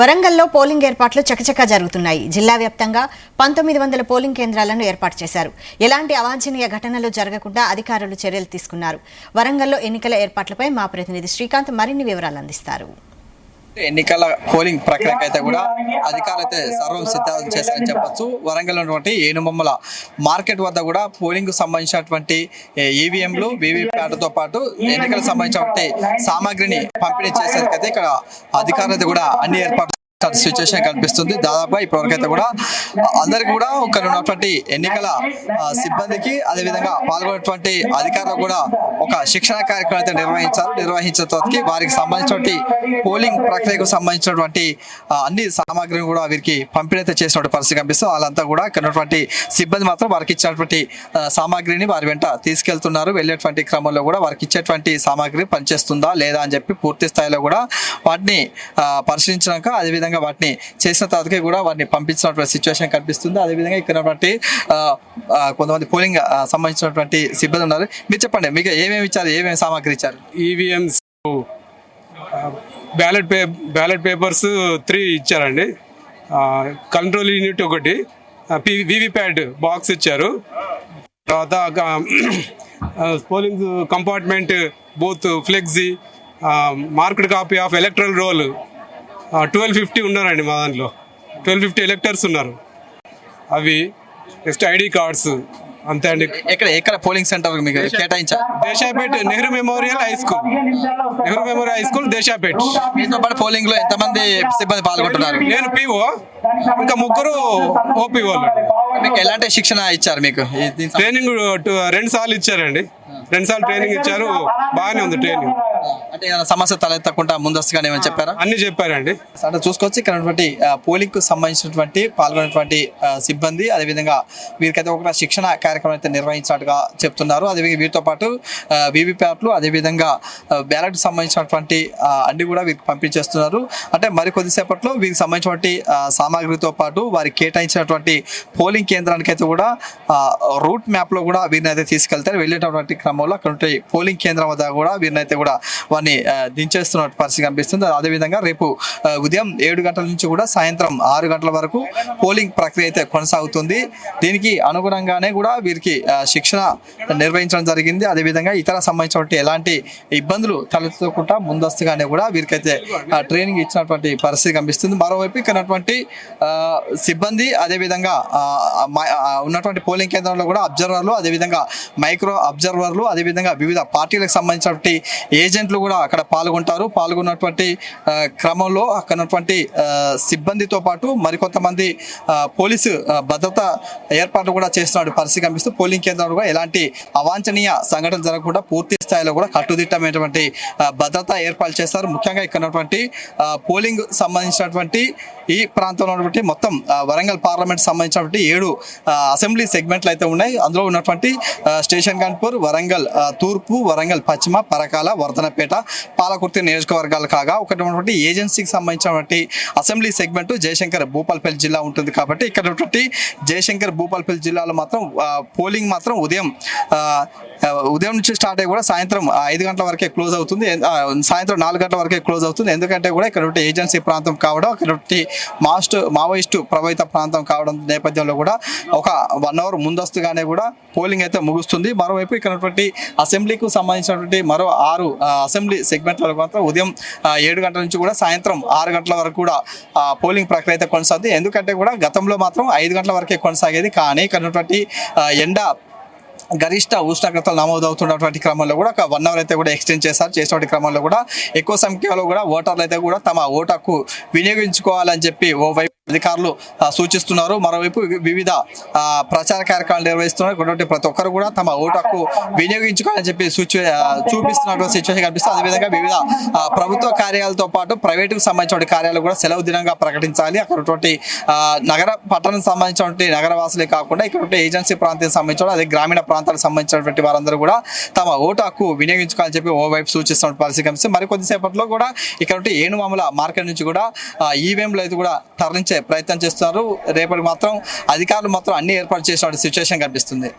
వరంగల్లో పోలింగ్ ఏర్పాట్లు చకచకా జరుగుతున్నాయి. జిల్లా వ్యాప్తంగా 1900 పోలింగ్ కేంద్రాలను ఏర్పాటు చేశారు. ఎలాంటి అవాంఛనీయ ఘటనలు జరగకుండా అధికారులు చర్యలు తీసుకున్నారు. వరంగల్లో ఎన్నికల ఏర్పాట్లపై మా ప్రతినిధి శ్రీకాంత్ మరిన్ని వివరాలు అందిస్తారు. ఎన్నికల పోలింగ్ ప్రక్రియకు అయితే కూడా అధికారులు అయితే సర్వం సిద్ధం చేశారని చెప్పొచ్చు. వరంగల్ ఉన్నటువంటి ఏనుబొమ్మల మార్కెట్ వద్ద కూడా పోలింగ్ సంబంధించినటువంటి ఈవీఎంలు వీవీప్యాట్తో పాటు ఎన్నికలకు సంబంధించినటువంటి సామాగ్రిని పంపిణీ చేసేందుకైతే ఇక్కడ అధికారులు అయితే కూడా అన్ని ఏర్పాట్లు సిచ్యువేషన్ కనిపిస్తుంది. దాదాపుగా ఇప్పటివరకైతే కూడా అందరికి కూడా ఇక్కడ ఉన్నటువంటి ఎన్నికల సిబ్బందికి అదేవిధంగా పాల్గొన్నటువంటి అధికారులు కూడా ఒక శిక్షణ కార్యక్రమం అయితే నిర్వహించిన తర్వాత వారికి సంబంధించినటువంటి పోలింగ్ ప్రక్రియకు సంబంధించినటువంటి అన్ని సామాగ్రిని కూడా వీరికి పంపిణీ అయితే చేసినటువంటి పరిస్థితి కనిపిస్తుంది. వాళ్ళంతా కూడా ఇక్కడ ఉన్నటువంటి సిబ్బంది మాత్రం వారికి ఇచ్చినటువంటి సామాగ్రిని వారి వెంట తీసుకెళ్తున్నారు. వెళ్ళేటువంటి క్రమంలో కూడా వారికి ఇచ్చేటువంటి సామాగ్రి పనిచేస్తుందా లేదా అని చెప్పి పూర్తి స్థాయిలో కూడా వాటిని పరిశీలించాక అదేవిధంగా వాటిని చేసిన తర్వాత కూడా వాటిని పంపించినటువంటి సిచ్యువేషన్ కనిపిస్తుంది. అదేవిధంగా ఇక్కడ కొంతమంది పోలింగ్ సంబంధించినటువంటి సిబ్బంది ఉన్నారు. మీరు చెప్పండి, మీకు ఏమేమి ఇచ్చారు, ఏమేమి సామాగ్రి ఇచ్చారు? ఈవీఎంస్, బ్యాలెట్ పేపర్స్ 3 ఇచ్చారండి. కంట్రోల్ యూనిట్ ఒకటి, వీవీప్యాట్ బాక్స్ ఇచ్చారు. తర్వాత polling compartment booth flexi, marked copy of electoral role 1250 ఉన్నారండి. మా దాంట్లో 1250 ఎలక్టర్స్ ఉన్నారు. అవి నెక్స్ట్ ఐడి కార్డ్స్ అంతే అండి. ఎక్కడ పోలింగ్ సెంటర్ మీకు కేటాయించారు? దేశాపేట్ నెహ్రూ మెమోరియల్ హై స్కూల్ దేశాపేట్. మీతో పాటు పోలింగ్ లో ఎంతమంది సిబ్బంది పాల్గొంటున్నారు? నేను పిఓ, ఇంకా 3 ఓపీఓలు. మీకు ఎలాంటి శిక్షణ ఇచ్చారు? మీకు ట్రైనింగ్ 2 సార్లు ఇచ్చారండి. 2 సార్లు ట్రైనింగ్ ఇచ్చారు. బాగానే ఉంది ట్రైనింగ్. అంటే సమస్య తలెత్తకుండా ముందస్తుగా ఏమైనా చెప్పారా? అన్ని చెప్పారండి. అంటే చూసుకోవచ్చు ఇక్కడ ఉన్నటువంటి పోలింగ్ కు సంబంధించినటువంటి పాల్గొన్నటువంటి సిబ్బంది అదేవిధంగా వీరికైతే ఒక శిక్షణ కార్యక్రమం అయితే నిర్వహించినట్టుగా చెప్తున్నారు. అదేవిధంగా వీరితో పాటు వీవీప్యాట్లు అదేవిధంగా బ్యాలెట్ సంబంధించినటువంటి అన్ని కూడా వీరికి పంపించేస్తున్నారు. అంటే మరి కొద్దిసేపట్లో వీరికి సంబంధించినటువంటి సామాగ్రితో పాటు వారికి కేటాయించినటువంటి పోలింగ్ కేంద్రానికి అయితే కూడా రూట్ మ్యాప్ లో కూడా వీరిని అయితే తీసుకెళ్తారు. వెళ్ళేటటువంటి క్రమంలో అక్కడ పోలింగ్ కేంద్రం వద్ద కూడా వీరినైతే కూడా వారిని దించేస్తున్న పరిస్థితి కనిపిస్తుంది. అదేవిధంగా రేపు ఉదయం 7 గంటల నుంచి కూడా సాయంత్రం 6 గంటల వరకు పోలింగ్ ప్రక్రియ అయితే కొనసాగుతుంది. దీనికి అనుగుణంగానే కూడా వీరికి శిక్షణ నిర్వహించడం జరిగింది. అదేవిధంగా ఇతర సంబంధించినటువంటి ఎలాంటి ఇబ్బందులు తలెత్తకుండా ముందస్తుగానే కూడా వీరికైతే ట్రైనింగ్ ఇచ్చినటువంటి పరిస్థితి కనిపిస్తుంది. మరోవైపు ఇక్కడ సిబ్బంది అదేవిధంగా ఉన్నటువంటి పోలింగ్ కేంద్రంలో కూడా అబ్జర్వర్లు అదేవిధంగా మైక్రో అబ్జర్వర్లు అదేవిధంగా వివిధ పార్టీలకు సంబంధించినటువంటి ఏజెంట్లు కూడా అక్కడ పాల్గొన్నటువంటి క్రమంలో అక్కడ ఉన్నటువంటి సిబ్బందితో పాటు మరికొంతమంది పోలీసు భద్రత ఏర్పాట్లు కూడా చేస్తున్న పరిస్థితి కనిపిస్తూ పోలింగ్ కేంద్రంలో కూడా ఎలాంటి అవాంఛనీయ సంఘటన జరగకుండా పూర్తి స్థాయిలో కూడా కట్టుదిట్టమైనటువంటి భద్రత ఏర్పాటు చేస్తారు. ముఖ్యంగా ఇక్కడ ఉన్నటువంటి పోలింగ్ సంబంధించినటువంటి ఈ ప్రాంతంలో ఉన్నటువంటి మొత్తం వరంగల్ పార్లమెంట్ సంబంధించినటువంటి 7 అసెంబ్లీ సెగ్మెంట్లు అయితే ఉన్నాయి. అందులో ఉన్నటువంటి స్టేషన్ కాన్పూర్, వరంగల్ తూర్పు, వరంగల్ పశ్చిమ, పరకాల, వర్ధనపేట, పాలకుర్తి నియోజకవర్గాలు కాగా ఒకటి ఉన్నటువంటి ఏజెన్సీకి సంబంధించినటువంటి అసెంబ్లీ సెగ్మెంట్ జయశంకర్ భూపాలపల్లి జిల్లా ఉంటుంది. కాబట్టి ఇక్కడ ఉన్నటువంటి జయశంకర్ భూపాలపల్లి జిల్లాలో మాత్రం పోలింగ్ మాత్రం ఉదయం నుంచి స్టార్ట్ అయ్యి కూడా సాయంత్రం 5 గంటల వరకే క్లోజ్ అవుతుంది. సాయంత్రం 4 గంటల వరకే క్లోజ్ అవుతుంది. ఎందుకంటే కూడా ఇక్కడ ఏజెన్సీ ప్రాంతం కావడం అక్కడ మావోయిస్టు ప్రభావిత ప్రాంతం కావడం నేపథ్యంలో కూడా ఒక 1 అవర్ ముందస్తుగానే కూడా పోలింగ్ అయితే ముగుస్తుంది. మరోవైపు ఇక్కడ అసెంబ్లీకి సంబంధించినటువంటి మరో 6 అసెంబ్లీ సెగ్మెంట్లలో మాత్రం ఉదయం 7 గంటల నుంచి కూడా సాయంత్రం 6 గంటల వరకు కూడా పోలింగ్ ప్రక్రియ అయితే కొనసాగుతుంది. ఎందుకంటే కూడా గతంలో మాత్రం 5 గంటల వరకే కొనసాగేది. కానీ ఇక్కడ ఎండ గరిష్ట ఉష్ణోగ్రతలు నమోదవుతున్నటువంటి క్రమంలో కూడా ఒక 1 అవర్ అయితే కూడా ఎక్స్టెండ్ చేసినటువంటి క్రమంలో కూడా ఎక్కువ సంఖ్యలో కూడా ఓటర్లు అయితే కూడా తమ ఓటు హక్కు వినియోగించుకోవాలని చెప్పి ఓవైపు అధికారులు సూచిస్తున్నారు. మరోవైపు వివిధ ప్రచార కార్యక్రమాలు నిర్వహిస్తున్నారు. కాబట్టి ప్రతి ఒక్కరు కూడా తమ ఓటు హక్కు వినియోగించుకోవాలని చెప్పి చూపిస్తున్నటువంటి సిచ్యువేషన్ కనిపిస్తుంది. అదేవిధంగా వివిధ ప్రభుత్వ కార్యాలయాలతో పాటు ప్రైవేటుకు సంబంధించిన కార్యాలయాలు కూడా సెలవు దినంగా ప్రకటించాలి. అక్కడ పట్టణం సంబంధించినటువంటి నగరవాసులే కాకుండా ఇక్కడ ఏజెన్సీ ప్రాంతానికి సంబంధించిన అదే గ్రామీణ ప్రాంతాలకు సంబంధించినటువంటి వారందరూ కూడా తమ ఓటు హక్కు వినియోగించుకోవాలని చెప్పి ఓవైపు సూచిస్తున్న పరిస్థితి కనిపిస్తుంది. మరికొద్దిసేపట్లో కూడా ఇక్కడ ఏనుమాముల మార్కెట్ నుంచి కూడా ఈవీఎంలు అయితే కూడా తరలించే ప్రయత్నం చేస్తున్నారు. రేపటి మాత్రం అధికారులు మాత్రం అన్ని ఏర్పాటు చేసిన సిచ్యువేషన్ కనిపిస్తుంది.